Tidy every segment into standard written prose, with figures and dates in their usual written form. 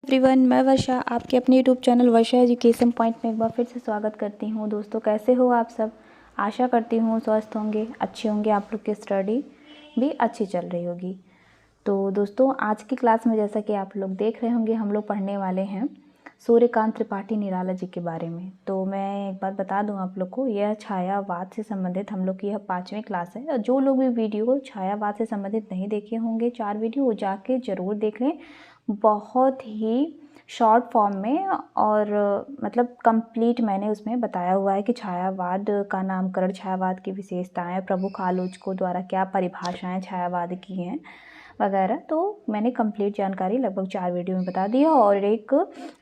Everyone, मैं वर्षा आपके अपने यूट्यूब चैनल वर्षा एजुकेशन पॉइंट में एक बार फिर से स्वागत करती हूँ। दोस्तों, कैसे हो आप सब? आशा करती हूँ स्वस्थ होंगे, अच्छे होंगे, आप लोग की स्टडी भी अच्छी चल रही होगी। तो दोस्तों, आज की क्लास में जैसा कि आप लोग देख रहे होंगे, हम लोग पढ़ने वाले हैं सूर्यकांत त्रिपाठी निराला जी के बारे में। तो मैं एक बात बता दूं आप लोग को, यह छायावाद से संबंधित हम लोग की यह 5वीं क्लास है। और जो लोग भी वीडियो छायावाद से संबंधित नहीं देखे होंगे 4 वीडियो, वो जाके ज़रूर देख लें। बहुत ही शॉर्ट फॉर्म में और मतलब कंप्लीट मैंने उसमें बताया हुआ है कि छायावाद का नामकरण, छायावाद की विशेषताएं, प्रमुख आलोचकों द्वारा क्या परिभाषाएं छायावाद की हैं वगैरह। तो मैंने कंप्लीट जानकारी लगभग 4 वीडियो में बता दी है। और एक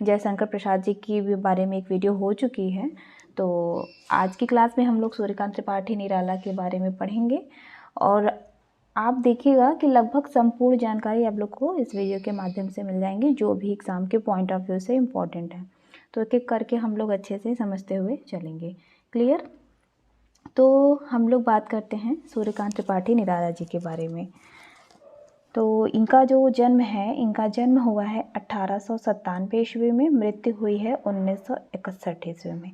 जयशंकर प्रसाद जी की बारे में एक वीडियो हो चुकी है। तो आज की क्लास में हम लोग सूर्यकांत त्रिपाठी निराला के बारे में पढ़ेंगे और आप देखिएगा कि लगभग संपूर्ण जानकारी आप लोग को इस वीडियो के माध्यम से मिल जाएंगी, जो भी एग्ज़ाम के पॉइंट ऑफ व्यू से इम्पॉर्टेंट है। तो एक एक करके हम लोग अच्छे से समझते हुए चलेंगे। क्लियर? तो हम लोग बात करते हैं सूर्यकांत त्रिपाठी निराला जी के बारे में। तो इनका जो जन्म है, इनका जन्म हुआ है 1897 ईस्वी में, मृत्यु हुई है 1961 ईस्वी में।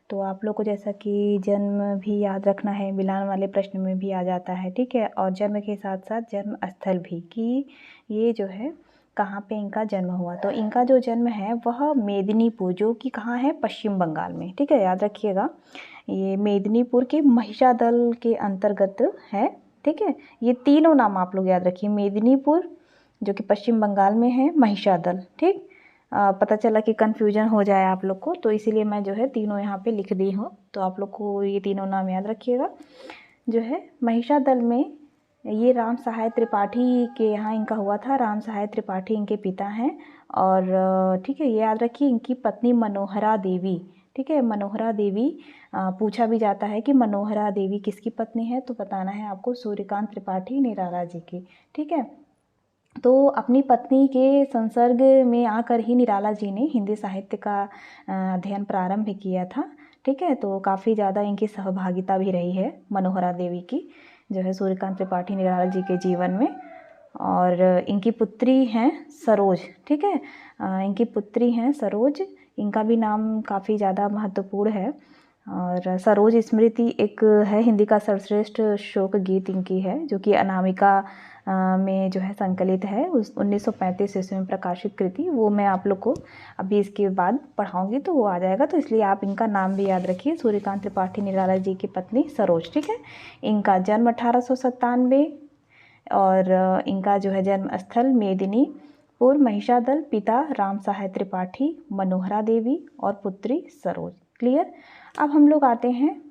तो आप लोग को जैसा कि जन्म भी याद रखना है, मिलान वाले प्रश्न में भी आ जाता है, ठीक है। और जन्म के साथ साथ जन्म स्थल भी, कि ये जो है कहाँ पे इनका जन्म हुआ। तो इनका जो जन्म है वह मेदिनीपुर, जो कि कहाँ है, पश्चिम बंगाल में, ठीक है, याद रखिएगा। ये मेदिनीपुर के महिषादल के अंतर्गत है, ठीक है। ये तीनों नाम आप लोग याद रखिए, मेदिनीपुर जो कि पश्चिम बंगाल में है, महिषादल, ठीक। पता चला कि कन्फ्यूजन हो जाए आप लोग को, तो इसीलिए मैं जो है तीनों यहाँ पे लिख दी हूँ। तो आप लोग को ये तीनों नाम याद रखिएगा। जो है महिषादल में ये राम सहाय त्रिपाठी के यहाँ इनका हुआ था। राम सहाय त्रिपाठी इनके पिता हैं। और ठीक है, ये याद रखिए, इनकी पत्नी मनोहरा देवी, ठीक है, मनोहरा देवी। पूछा भी जाता है कि मनोहरा देवी किसकी पत्नी है, तो बताना है आपको सूर्यकांत त्रिपाठी निराला जी की, ठीक है। तो अपनी पत्नी के संसर्ग में आकर ही निराला जी ने हिंदी साहित्य का अध्ययन प्रारंभ किया था, ठीक है। तो काफ़ी ज़्यादा इनकी सहभागिता भी रही है मनोहरा देवी की, जो है सूर्यकांत त्रिपाठी निराला जी के जीवन में। और इनकी पुत्री हैं सरोज, ठीक है, इनकी पुत्री हैं सरोज। इनका भी नाम काफ़ी ज़्यादा महत्वपूर्ण है। और सरोज स्मृति एक है हिंदी का सर्वश्रेष्ठ शोक गीत इनकी है, जो कि अनामिका में जो है संकलित है, उस 1935 ईस्वी में प्रकाशित कृति। वो मैं आप लोग को अभी इसके बाद पढ़ाऊंगी तो वो आ जाएगा। तो इसलिए आप इनका नाम भी याद रखिए, सूर्यकांत त्रिपाठी निराला जी की पत्नी सरोज, ठीक है। इनका जन्म 1897 और इनका जो है जन्म स्थल मेदिनीपुर, महिषादल, पिता राम सहाय त्रिपाठी, मनोहरा देवी और पुत्री सरोज। क्लियर? अब हम लोग आते हैं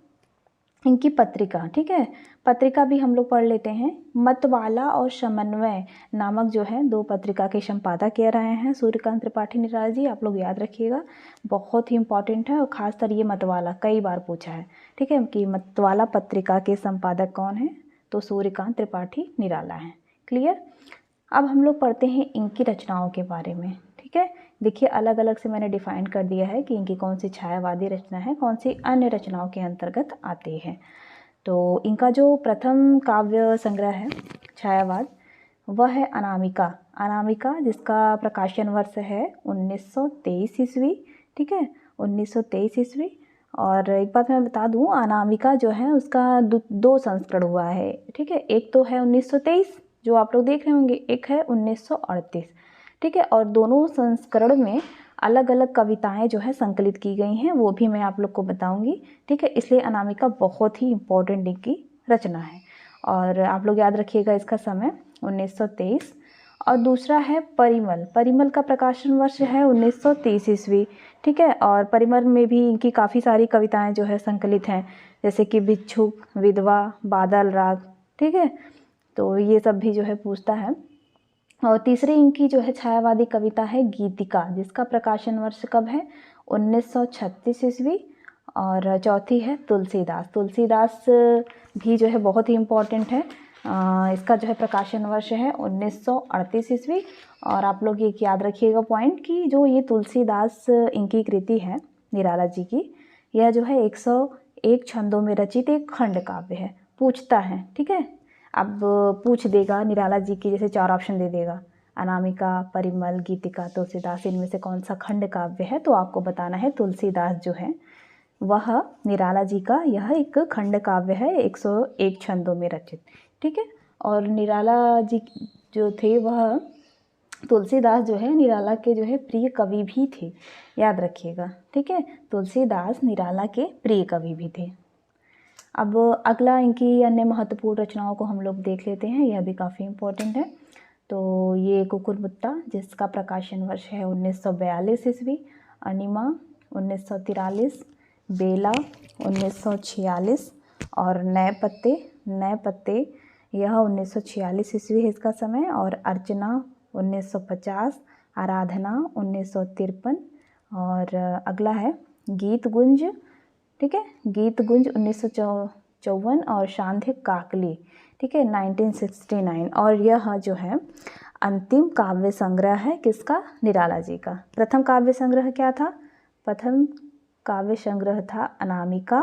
इनकी पत्रिका, ठीक है। पत्रिका भी हम लोग पढ़ लेते हैं। मतवाला और समन्वय नामक जो है 2 पत्रिका के संपादक कह रहे हैं सूर्यकांत त्रिपाठी निराला जी, आप लोग याद रखिएगा, बहुत ही इंपॉर्टेंट है। और खासकर ये मतवाला कई बार पूछा है, ठीक है, कि मतवाला पत्रिका के संपादक कौन है, तो सूर्यकांत त्रिपाठी निराला हैं। क्लियर? अब हम लोग पढ़ते हैं इनकी रचनाओं के बारे में, ठीक है। देखिए, अलग अलग से मैंने डिफाइन कर दिया है कि इनकी कौन सी छायावादी रचना है, कौन सी अन्य रचनाओं के अंतर्गत आती है। तो इनका जो प्रथम काव्य संग्रह है छायावाद, वह है अनामिका। अनामिका, जिसका प्रकाशन वर्ष है 1923 ईस्वी, ठीक है, 1923 ईस्वी। और एक बात मैं बता दूं, अनामिका जो है उसका 2 संस्करण हुआ है, ठीक है। एक तो है 1923 जो आप लोग देख रहे होंगे, एक है 1938, ठीक है। और दोनों संस्करण में अलग अलग कविताएं जो है संकलित की गई हैं, वो भी मैं आप लोग को बताऊंगी, ठीक है। इसलिए अनामिका बहुत ही इम्पोर्टेंट इनकी रचना है। और आप लोग याद रखिएगा इसका समय 1923। और दूसरा है परिमल। परिमल का प्रकाशन वर्ष है 1930 ईस्वी, ठीक है। और परिमल में भी इनकी काफ़ी सारी कविताएं जो है संकलित हैं, जैसे कि भिक्षुक, विधवा, बादल राग, ठीक है। तो ये सब भी जो है पूछता है। और तीसरी इनकी जो है छायावादी कविता है गीतिका, जिसका प्रकाशन वर्ष कब है, 1936 ईस्वी। और चौथी है तुलसीदास। तुलसीदास भी जो है बहुत ही इम्पोर्टेंट है। इसका जो है प्रकाशन वर्ष है 1938 ईस्वी। और आप लोग ये याद रखिएगा पॉइंट, कि जो ये तुलसीदास इनकी कृति है निराला जी की, यह जो है 101 छंदों में रचित एक खंड काव्य है। पूछता है, ठीक है। अब पूछ देगा निराला जी की, जैसे 4 ऑप्शन दे देगा, अनामिका, परिमल, गीतिका, तुलसीदास, इनमें से कौन सा खंड काव्य है? तो आपको बताना है तुलसीदास जो है वह निराला जी का यह एक खंड काव्य है, 101 छंदों में रचित। ठीक है, और निराला जी जो थे वह तुलसीदास जो है निराला के जो है प्रिय कवि भी थे, याद रखिएगा। ठीक है, तुलसीदास निराला के प्रिय कवि भी थे। अब अगला इनकी अन्य महत्वपूर्ण रचनाओं को हम लोग देख लेते हैं, यह भी काफ़ी इम्पोर्टेंट है। तो ये कुकुरमुत्ता जिसका प्रकाशन वर्ष है 1942 ईस्वी, अनिमा 1943, बेला 1946 और नए पत्ते यह 1946 ईस्वी है इसका समय, और अर्चना 1950, आराधना 1953 और अगला है गीत गुंज। ठीक है, गीत गुंज 1954 और सांध्य काकली, ठीक है, 1969। और यह जो है अंतिम काव्य संग्रह है किसका? निराला जी का। प्रथम काव्य संग्रह क्या था? प्रथम काव्य संग्रह था अनामिका।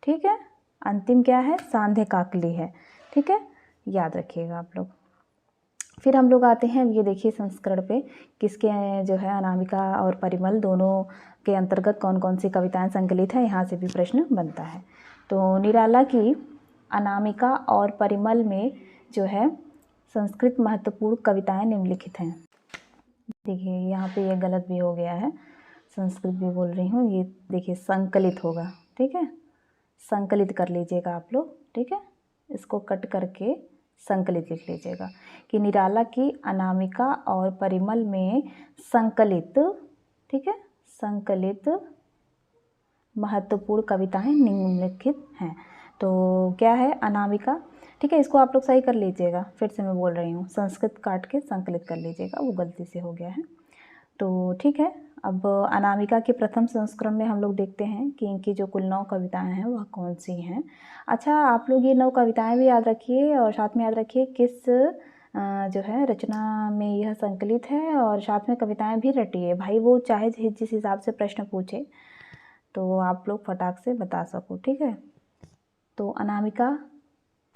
ठीक है, अंतिम क्या है? सांध्य काकली है। ठीक है, याद रखिएगा आप लोग। फिर हम लोग आते हैं, ये देखिए संस्करण पे किसके जो है अनामिका और परिमल दोनों के अंतर्गत कौन कौन सी कविताएं संकलित है, यहाँ से भी प्रश्न बनता है। तो निराला की अनामिका और परिमल में जो है संस्कृत महत्वपूर्ण कविताएं निम्नलिखित हैं। देखिए यहाँ पे ये गलत भी हो गया है, संस्कृत भी बोल रही हूँ, ये देखिए संकलित होगा। ठीक है, संकलित कर लीजिएगा आप लोग। ठीक है, इसको कट करके संकलित लिख लीजिएगा कि निराला की अनामिका और परिमल में संकलित, ठीक है, संकलित महत्वपूर्ण कविताएं निम्नलिखित हैं। तो क्या है? अनामिका। ठीक है, इसको आप लोग सही कर लीजिएगा, फिर से मैं बोल रही हूँ, संस्कृत काट के संकलित कर लीजिएगा, वो गलती से हो गया है। तो ठीक है, अब अनामिका के प्रथम संस्करण में हम लोग देखते हैं कि इनकी जो कुल 9 कविताएं हैं वह कौन सी हैं। अच्छा, आप लोग ये 9 कविताएं भी याद रखिए और साथ में याद रखिए किस जो है रचना में यह संकलित है, और साथ में कविताएं भी रटिए भाई, वो चाहे जिस हिसाब से प्रश्न पूछे तो आप लोग फटाक से बता सको। ठीक है, तो अनामिका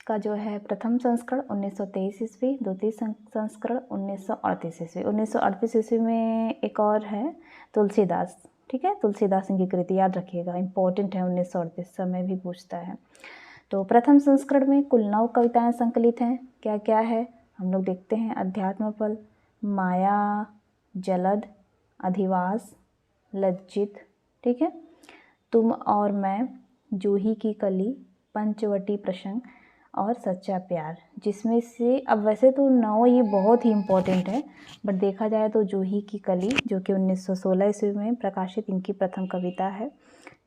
का जो है प्रथम संस्करण 1923 ईस्वी, द्वितीय संस्करण 1938 ईस्वी। 1938 ईस्वी में एक और है तुलसीदास। ठीक है, तुलसीदास की कृति याद रखिएगा, इंपॉर्टेंट है, 1938 समय भी पूछता है। तो प्रथम संस्करण में कुल 9 कविताएं संकलित हैं। क्या क्या है हम लोग देखते हैं। अध्यात्म फल, माया, जलद, अधिवास, लज्जित, ठीक है, तुम और मैं, जूही की कली, पंचवटी प्रसंग और सच्चा प्यार, जिसमें से अब वैसे तो 9 ये बहुत ही इम्पोर्टेंट है, बट देखा जाए तो जूही की कली जो कि 1916 ईस्वी में प्रकाशित इनकी प्रथम कविता है।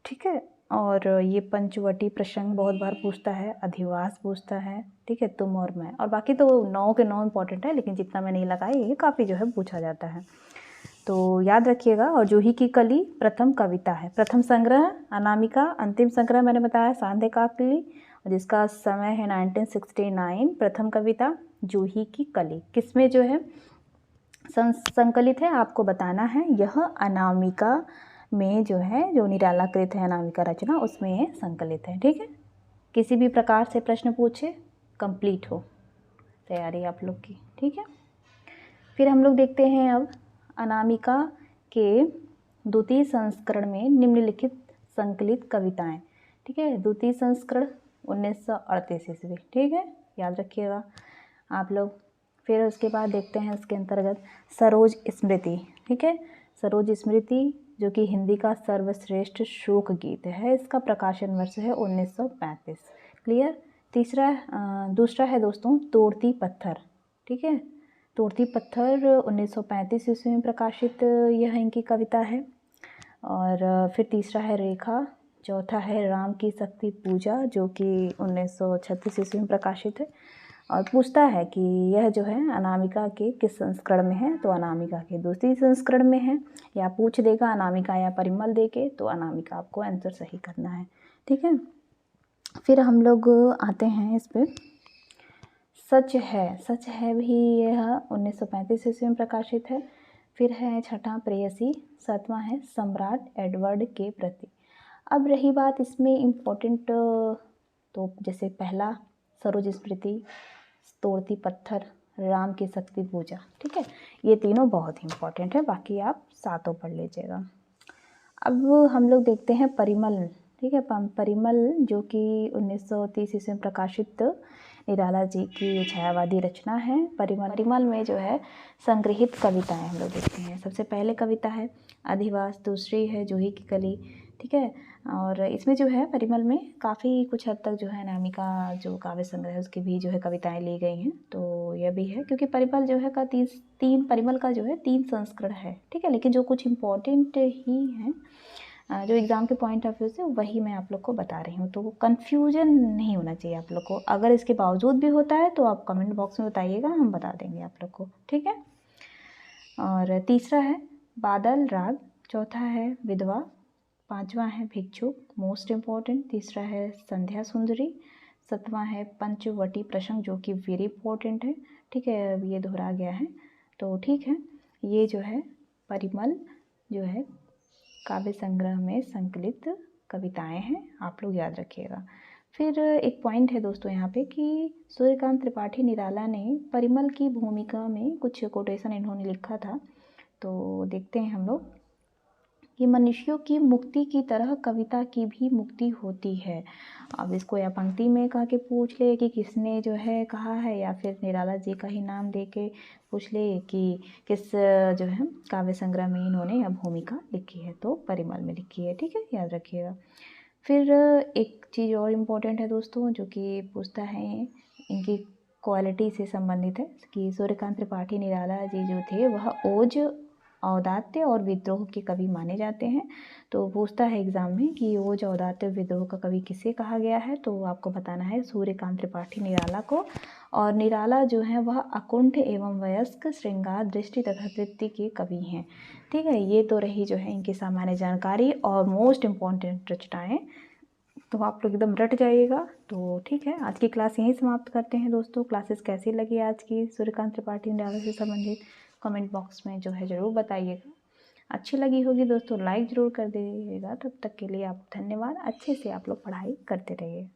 ठीक है, और ये पंचवटी प्रसंग बहुत बार पूछता है, अधिवास पूछता है, ठीक है, तुम और मैं, और बाकी तो 9 के 9 इम्पोर्टेंट है, लेकिन जितना मैं नहीं लगाई ये काफ़ी जो है पूछा जाता है, तो याद रखिएगा। और जूही की कली प्रथम कविता है। प्रथम संग्रह अनामिका, अंतिम संग्रह मैंने बताया सांध्य काकली, जिसका समय है 1969। प्रथम कविता जूही की कली किसमें जो है संकलित है, आपको बताना है। यह अनामिका में जो है, जो निराला कृत है अनामिका रचना, उसमें ये संकलित है। ठीक है, किसी भी प्रकार से प्रश्न पूछे कंप्लीट हो तैयारी आप लोग की। ठीक है, फिर हम लोग देखते हैं अब अनामिका के द्वितीय संस्करण में निम्नलिखित संकलित कविताएं। ठीक है, द्वितीय संस्करण 1938 ईस्वी। ठीक है, याद रखिएगा आप लोग। फिर उसके बाद देखते हैं इसके अंतर्गत सरोज स्मृति। ठीक है, सरोज स्मृति जो कि हिंदी का सर्वश्रेष्ठ शोक गीत है, इसका प्रकाशन वर्ष है 1935। क्लियर। दूसरा है दोस्तों तोड़ती पत्थर। ठीक है, तोड़ती पत्थर 1935 ईस्वी में प्रकाशित यह इनकी कविता है। और फिर तीसरा है रेखा, चौथा है राम की शक्ति पूजा जो कि 1936 ईस्वी में प्रकाशित है, और पूछता है कि यह जो है अनामिका के किस संस्करण में है, तो अनामिका के दूसरी संस्करण में है, या पूछ देगा अनामिका या परिमल दे के, तो अनामिका आपको आंसर सही करना है। ठीक है, फिर हम लोग आते हैं इस पर सच है भी, यह 1935 ईस्वी में प्रकाशित है। फिर है छठा प्रेयसी, सातवां है सम्राट एडवर्ड के प्रति। अब रही बात इसमें इम्पोर्टेंट, तो जैसे पहला सरोज स्मृति, तोड़ती पत्थर, राम की शक्ति पूजा। ठीक है, ये तीनों बहुत ही इम्पोर्टेंट है, बाकी आप सातों पढ़ लीजिएगा। अब हम लोग देखते हैं परिमल। ठीक है, परिमल जो कि 1930 ईस्वी में प्रकाशित निराला जी की छायावादी रचना है। परिमल में जो है संग्रहित कविताएं हम लोग देखते हैं। सबसे पहले कविता है अधिवास, दूसरी है जूही की कली। ठीक है, और इसमें जो है परिमल में काफ़ी कुछ हद तक जो है अनामिका जो काव्य संग्रह है उसकी भी जो है कविताएं ली गई हैं। तो यह भी है क्योंकि परिमल जो है का तीन परिमल का जो है 3 संस्करण है। ठीक है, लेकिन जो कुछ इम्पोर्टेंट ही हैं जो एग्ज़ाम के पॉइंट ऑफ व्यू से वही मैं आप लोग को बता रही हूँ, तो कन्फ्यूजन नहीं होना चाहिए आप लोग को। अगर इसके बावजूद भी होता है तो आप कमेंट बॉक्स में बताइएगा, हम बता देंगे आप लोग को। ठीक है, और तीसरा है बादल राग, चौथा है विधवा, पांचवा है भिक्षुक, मोस्ट इम्पॉर्टेंट। तीसरा है संध्या सुंदरी, सातवां है पंचवटी प्रसंग जो कि वेरी इंपॉर्टेंट है। ठीक है, अब ये दोहरा गया है तो ठीक है। ये जो है परिमल जो है काव्य संग्रह में संकलित कविताएं हैं, आप लोग याद रखिएगा। फिर एक पॉइंट है दोस्तों यहाँ पे कि सूर्यकांत त्रिपाठी निराला ने परिमल की भूमिका में कुछ कोटेशन इन्होंने लिखा था, तो देखते हैं हम लोग कि मनुष्यों की मुक्ति की तरह कविता की भी मुक्ति होती है। अब इसको या पंक्ति में कह के पूछ ले कि किसने जो है कहा है, या फिर निराला जी का ही नाम दे के पूछ ले कि किस जो है काव्य संग्रह में इन्होंने यह भूमिका लिखी है, तो परिमल में लिखी है। ठीक है, याद रखिएगा। फिर एक चीज़ और इम्पोर्टेंट है दोस्तों जो कि पूछता है, इनकी क्वालिटी से संबंधित है कि सूर्यकांत त्रिपाठी निराला जी जो थे वह ओज, औदात्य और विद्रोह के कवि माने जाते हैं। तो पूछता है एग्जाम में कि ओज, औदात्य, विद्रोह का कवि किसे कहा गया है, तो आपको बताना है सूर्यकांत त्रिपाठी निराला को। और निराला जो है वह अकुंठ एवं वयस्क, श्रृंगार, दृष्टि तथा तृप्ति के कवि हैं। ठीक है, ये तो रही जो है इनकी सामान्य जानकारी और मोस्ट इम्पॉर्टेंट रचनाएं, तो आप लोग एकदम रट जाइएगा। तो ठीक है, आज की क्लास यहीं समाप्त करते हैं दोस्तों। क्लासेस कैसी लगी आज की सूर्यकांत त्रिपाठी निराला से संबंधित, कमेंट बॉक्स में जो है ज़रूर बताइएगा। अच्छी लगी होगी दोस्तों लाइक ज़रूर कर दीजिएगा। तब तक के लिए आप धन्यवाद। अच्छे से आप लोग पढ़ाई करते रहिए।